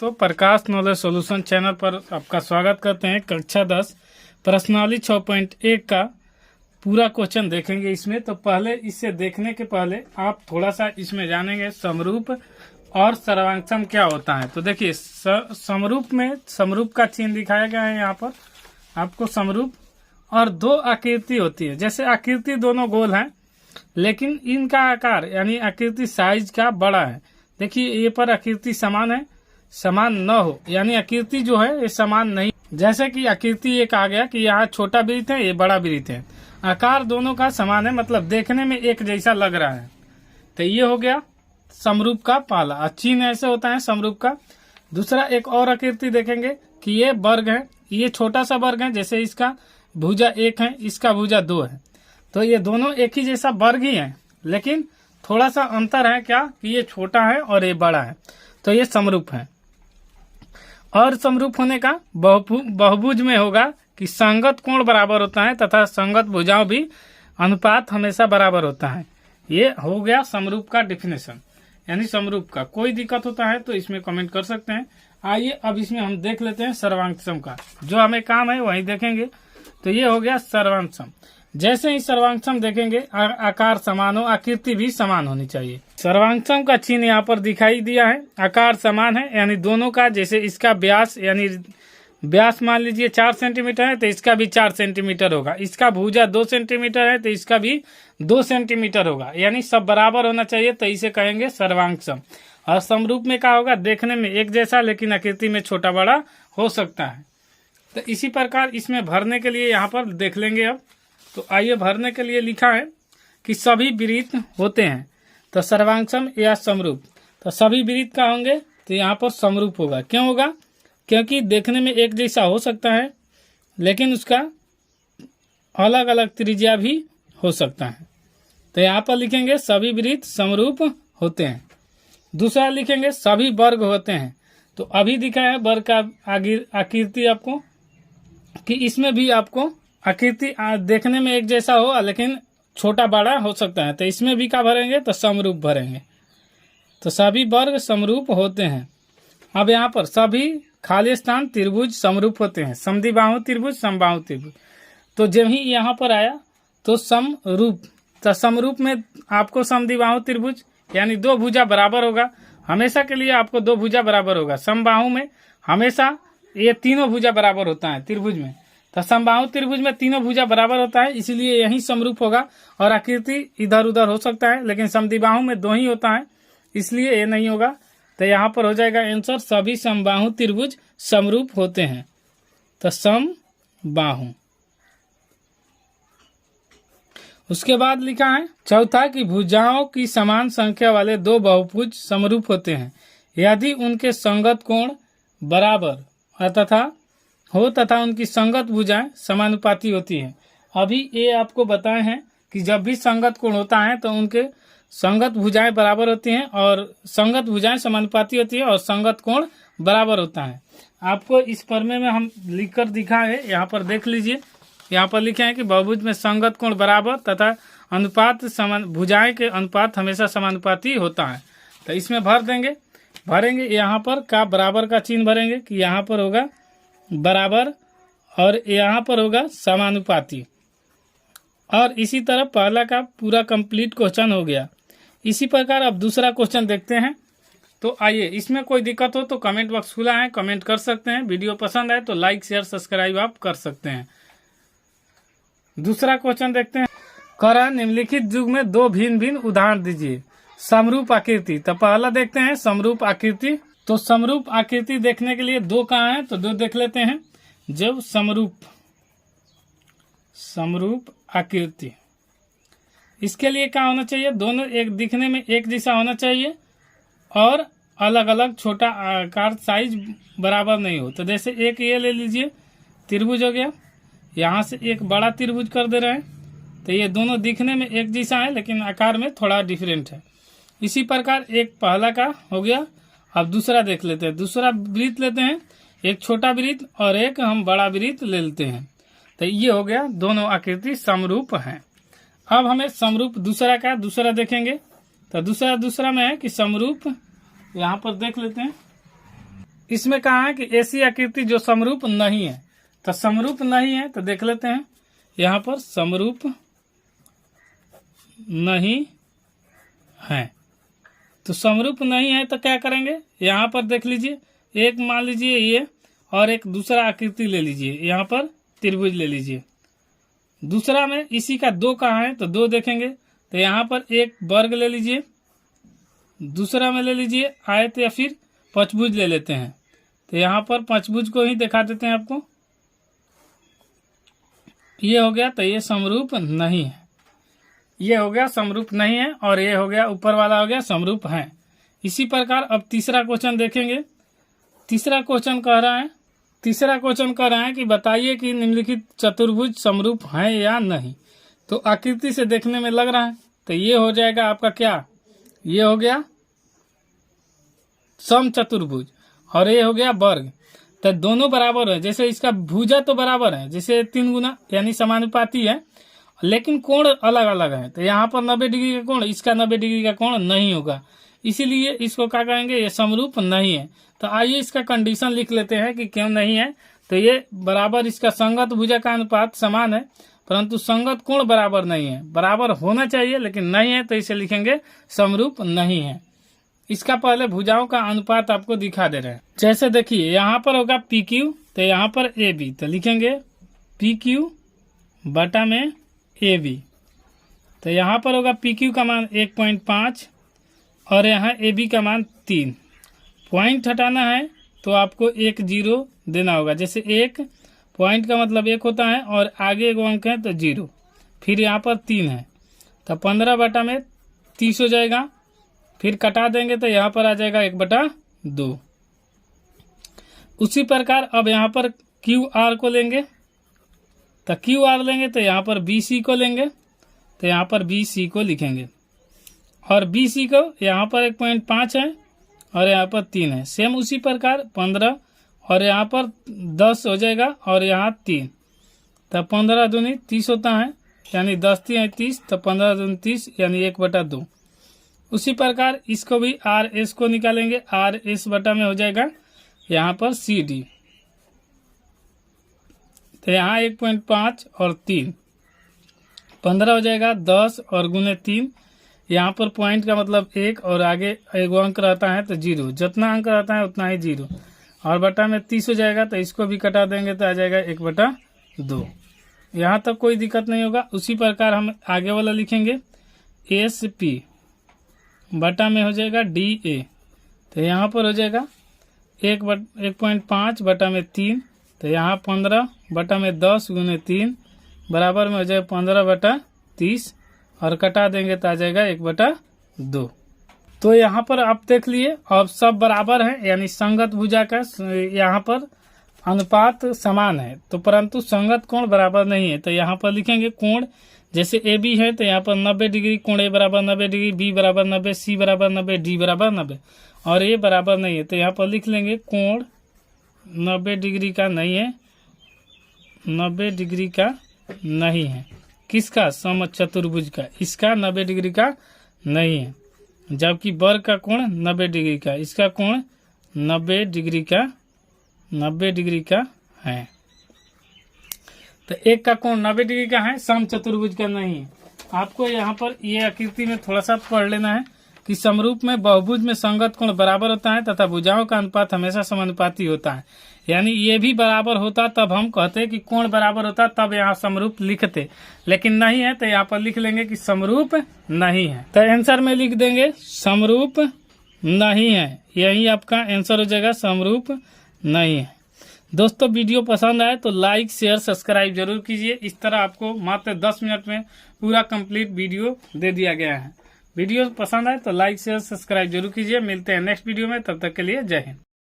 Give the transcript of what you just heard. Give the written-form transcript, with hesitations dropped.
तो प्रकाश knowledge solution channel पर आपका स्वागत करते हैं। कक्षा 10 प्रश्नावली 6.1 का पूरा क्वेश्चन देखेंगे इसमें। तो पहले इससे देखने के पहले आप थोड़ा सा इसमें जानेंगे समरूप और सर्वांगसम क्या होता है। तो देखिए समरूप में समरूप का चिन्ह दिखाया गया है यहाँ पर आपको। समरूप और दो आकृति होती है, जैसे आकृति दोनों गोल हैं लेकिन इनका आकार यानी आकृति साइज का बड़ा है। देखिए ये पर आकृति समान है, समान न हो यानी आकृति जो है ये समान नहीं। जैसे कि आकृति एक आ गया कि यहाँ छोटा वृत्त है, ये बड़ा वृत्त है, आकार दोनों का समान है, मतलब देखने में एक जैसा लग रहा है। तो ये हो गया समरूप का पहला चिन्ह, ऐसे होता है समरूप का। दूसरा एक और आकृति देखेंगे कि ये वर्ग है, ये छोटा सा वर्ग है, जैसे इसका भुजा 1 है, इसका भुजा 2 है। तो ये दोनों एक ही जैसा वर्ग ही है, लेकिन थोड़ा सा अंतर है क्या कि ये छोटा है और ये बड़ा है। तो ये समरूप है। और समरूप होने का बहुभुज में होगा कि संगत कोण बराबर होता है तथा संगत भुजाओं भी अनुपात हमेशा बराबर होता है। ये हो गया समरूप का डिफिनेशन यानी समरूप का। कोई दिक्कत होता है तो इसमें कमेंट कर सकते हैं। आइए अब इसमें हम देख लेते हैं सर्वांगसम का, जो हमें काम है वही देखेंगे। तो ये हो गया सर्वांगसम। जैसे ही सर्वांगसम देखेंगे आकार समान हो, आकृति भी समान होनी चाहिए। सर्वांगसम का चिन्ह यहाँ पर दिखाई दिया है, आकार समान है यानी दोनों का, जैसे इसका व्यास यानी व्यास मान लीजिए 4 सेंटीमीटर है तो इसका भी 4 सेंटीमीटर होगा। इसका भुजा 2 सेंटीमीटर है तो इसका भी 2 सेंटीमीटर होगा, यानी सब बराबर होना चाहिए। तो इसे कहेंगे सर्वांगसम। और समरूप में क्या होगा, देखने में एक जैसा लेकिन आकृति में छोटा बड़ा हो सकता है। तो इसी प्रकार इसमें भरने के लिए यहाँ पर देख लेंगे अब। तो आइए भरने के लिए लिखा है कि सभी वृत्त होते हैं तो सर्वांगसम या समरूप। तो सभी वृत्त का होंगे तो यहाँ पर समरूप होगा। क्यों होगा, क्योंकि देखने में एक जैसा हो सकता है लेकिन उसका अलग अलग त्रिज्या भी हो सकता है। तो यहाँ पर लिखेंगे सभी वृत्त समरूप होते हैं। दूसरा लिखेंगे सभी वर्ग होते हैं। तो अभी दिखा है वर्ग का आकृति आपको कि इसमें भी आपको आकृति देखने में एक जैसा हो लेकिन छोटा बड़ा हो सकता है। तो इसमें भी क्या भरेंगे, तो समरूप भरेंगे। तो सभी वर्ग समरूप होते हैं। अब यहाँ पर सभी खाली स्थान त्रिभुज समरूप होते हैं। समद्विबाहु त्रिभुज, समबाहु त्रिभुज। तो जब ही यहाँ पर आया तो समरूप, तो समरूप में आपको समद्विबाहु त्रिभुज यानी 2 भुजा बराबर होगा, हमेशा के लिए आपको 2 भुजा बराबर होगा। समबाहु में हमेशा ये तीनों भुजा बराबर होता है त्रिभुज में। तो समबाहु त्रिभुज में तीनों भुजा बराबर होता है, इसलिए यही समरूप होगा। और आकृति इधर उधर हो सकता है लेकिन समद्विबाहु में 2 ही होता है, इसलिए ये नहीं होगा। तो यहाँ पर हो जाएगा आंसर सभी समबाहु त्रिभुज समरूप होते हैं। तो समबाहु। उसके बाद लिखा है चौथा कि भुजाओं की समान संख्या वाले 2 बहुभुज समरूप होते हैं यदि उनके संगत कोण बराबर तथा उनकी संगत भुजाएं समानुपाती होती हैं। अभी ये आपको बताए हैं कि जब भी संगत कोण होता है तो उनके संगत भुजाएं बराबर होती हैं और संगत भुजाएं समानुपाती होती है और संगत कोण बराबर होता है। आपको इस प्रमेय में हम लिखकर दिखा है, यहाँ पर देख लीजिए। यहाँ पर लिखे हैं कि बहुभुज में संगत कोण बराबर तथा अनुपात भुजाएं के अनुपात हमेशा समानुपाती होता है। तो इसमें भरेंगे यहाँ पर का बराबर का चिन्ह भरेंगे कि यहाँ पर होगा बराबर और यहाँ पर होगा समानुपाती। और इसी तरह पहला का पूरा कंप्लीट क्वेश्चन हो गया। इसी प्रकार अब दूसरा क्वेश्चन देखते हैं। तो आइए, इसमें कोई दिक्कत हो तो कमेंट बॉक्स खुला है, कमेंट कर सकते हैं। वीडियो पसंद आए तो लाइक शेयर सब्सक्राइब आप कर सकते हैं। दूसरा क्वेश्चन देखते हैं। करा निम्नलिखित युग में 2 भिन्न भिन्न उदाहरण दीजिए। समरूप आकृति। तो पहला देखते हैं समरूप आकृति। तो समरूप आकृति देखने के लिए 2 कहाँ है, तो 2 देख लेते हैं। जब समरूप आकृति, इसके लिए क्या होना चाहिए, दोनों एक दिखने में एक जैसा होना चाहिए और अलग अलग छोटा आकार साइज बराबर नहीं हो। तो जैसे एक ये ले लीजिए, त्रिभुज हो गया, यहाँ से एक बड़ा त्रिभुज कर दे रहे हैं। तो ये दोनों दिखने में एक जैसा है लेकिन आकार में थोड़ा डिफरेंट है। इसी प्रकार एक पहला का हो गया। अब दूसरा देख लेते हैं। दूसरा वृत्त लेते हैं, एक छोटा वृत्त और एक हम बड़ा वृत्त ले लेते हैं। तो ये हो गया, दोनों आकृति समरूप हैं। अब हमें समरूप दूसरा देखेंगे। तो दूसरा में है कि समरूप, यहाँ पर देख लेते हैं। इसमें कहा है कि ऐसी आकृति जो समरूप नहीं है, तो समरूप नहीं है तो देख लेते हैं यहाँ पर समरूप नहीं है। तो समरूप नहीं है तो क्या करेंगे, यहाँ पर देख लीजिए, एक मान लीजिए ये और एक दूसरा आकृति ले लीजिए, यहाँ पर त्रिभुज ले लीजिए। दूसरा में इसी का 2 कहाँ है तो 2 देखेंगे, तो यहाँ पर एक वर्ग ले लीजिए, दूसरा में ले लीजिए आयत या फिर पंचभुज ले लेते हैं। तो यहाँ पर पंचभुज को ही दिखा देते हैं आपको, ये हो गया, तो ये समरूप नहीं है, ये हो गया समरूप नहीं है, और ये हो गया ऊपर वाला हो गया समरूप है। इसी प्रकार अब तीसरा क्वेश्चन देखेंगे। तीसरा क्वेश्चन कह रहा है कि बताइए कि निम्नलिखित चतुर्भुज समरूप है या नहीं। तो आकृति से देखने में लग रहा है, तो ये हो जाएगा आपका क्या, ये हो गया समचतुर्भुज और ये हो गया वर्ग। तो दोनों बराबर है, जैसे इसका भुजा तो बराबर है, जैसे 3 गुना यानी समानुपाती है, लेकिन कोण अलग अलग है। तो यहाँ पर 90 डिग्री का कोण, इसका 90 डिग्री का कोण नहीं होगा, इसीलिए इसको क्या कहेंगे, ये समरूप नहीं है। तो आइए इसका कंडीशन लिख लेते हैं कि क्यों नहीं है। तो ये बराबर, इसका संगत भुजा का अनुपात समान है, परंतु संगत कोण बराबर नहीं है। बराबर होना चाहिए लेकिन नहीं है, तो इसे लिखेंगे समरूप नहीं है। इसका पहले भुजाओं का अनुपात आपको दिखा दे रहे हैं। जैसे देखिए यहाँ पर होगा PQ, तो यहाँ पर AB, तो लिखेंगे PQ बटा में AB। तो यहाँ पर होगा PQ का मान 1.5 और यहाँ AB का मान 3। पॉइंट हटाना है तो आपको 1 0 देना होगा, जैसे 1 पॉइंट का मतलब 1 होता है और आगे एगो अंक है तो 0, फिर यहाँ पर 3 है, तो 15 बटा में 30 हो जाएगा। फिर कटा देंगे तो यहाँ पर आ जाएगा 1/2। उसी प्रकार अब यहाँ पर QR को लेंगे, तो QR लेंगे तो यहाँ पर BC को लेंगे, तो यहाँ पर BC को लिखेंगे, और BC को यहाँ पर 1.5 है और यहाँ पर 3 है। सेम उसी प्रकार 15 और यहाँ पर 10 हो जाएगा और यहाँ 3, तो 15 दूनी 30 होता है, यानी 10 3 30, तो 15 दूनी 30 यानी 1/2। उसी प्रकार इसको भी RS को निकालेंगे, RS बटा में हो जाएगा यहाँ पर CD, तो यहाँ 1.5 और 3, 15 हो जाएगा, 10 और गुने 3, यहाँ पर पॉइंट का मतलब 1 और आगे एगो अंक रहता है तो 0, जितना अंक रहता है उतना ही 0, और बटा में 30 हो जाएगा, तो इसको भी कटा देंगे तो आ जाएगा 1/2। यहाँ तक कोई दिक्कत नहीं होगा। उसी प्रकार हम आगे वाला लिखेंगे, SP बटा में हो जाएगा DA, तो यहाँ पर हो जाएगा 1.5 बटा में 3, तो यहाँ 15 बटा में 10 गुने 3 बराबर में हो जाएगा 15/30, और कटा देंगे तो आ जाएगा 1/2। तो यहाँ पर आप देख लिए अब सब बराबर है, यानी संगत भुजा का यहाँ पर अनुपात समान है, तो परंतु संगत कोण बराबर नहीं है। तो यहाँ पर लिखेंगे कोण, जैसे AB है तो यहाँ पर 90 डिग्री, कोण A बराबर 90 डिग्री, B बराबर 90, C बराबर 90, D बराबर 90, और A बराबर नहीं है, तो यहाँ पर लिख लेंगे कोण 90 डिग्री का नहीं है, 90 डिग्री का नहीं है। किसका, समचतुर्भुज का, इसका 90 डिग्री का नहीं है, जबकि वर्ग का कोण 90 डिग्री का, इसका कोण 90 डिग्री का है। तो एक का कोण 90 डिग्री का है, समचतुर्भुज का नहीं है। आपको यहाँ पर ये आकृति में थोड़ा सा पढ़ लेना है कि समरूप में बहुभुज में संगत कोण बराबर होता है तथा भुजाओं का अनुपात हमेशा समानुपाती होता है, यानी ये भी बराबर होता तब हम कहते कि कोण बराबर होता, तब यहाँ समरूप लिखते, लेकिन नहीं है तो यहाँ पर लिख लेंगे कि समरूप नहीं है। तो आंसर में लिख देंगे समरूप नहीं है, यही आपका आंसर हो जाएगा, समरूप नहीं है। दोस्तों वीडियो पसंद आए तो लाइक शेयर सब्सक्राइब जरूर कीजिए। इस तरह आपको मात्र 10 मिनट में पूरा कंप्लीट वीडियो दे दिया गया है। वीडियो पसंद आए तो लाइक शेयर सब्सक्राइब जरूर कीजिए। मिलते हैं नेक्स्ट वीडियो में, तब तक के लिए जय हिंद।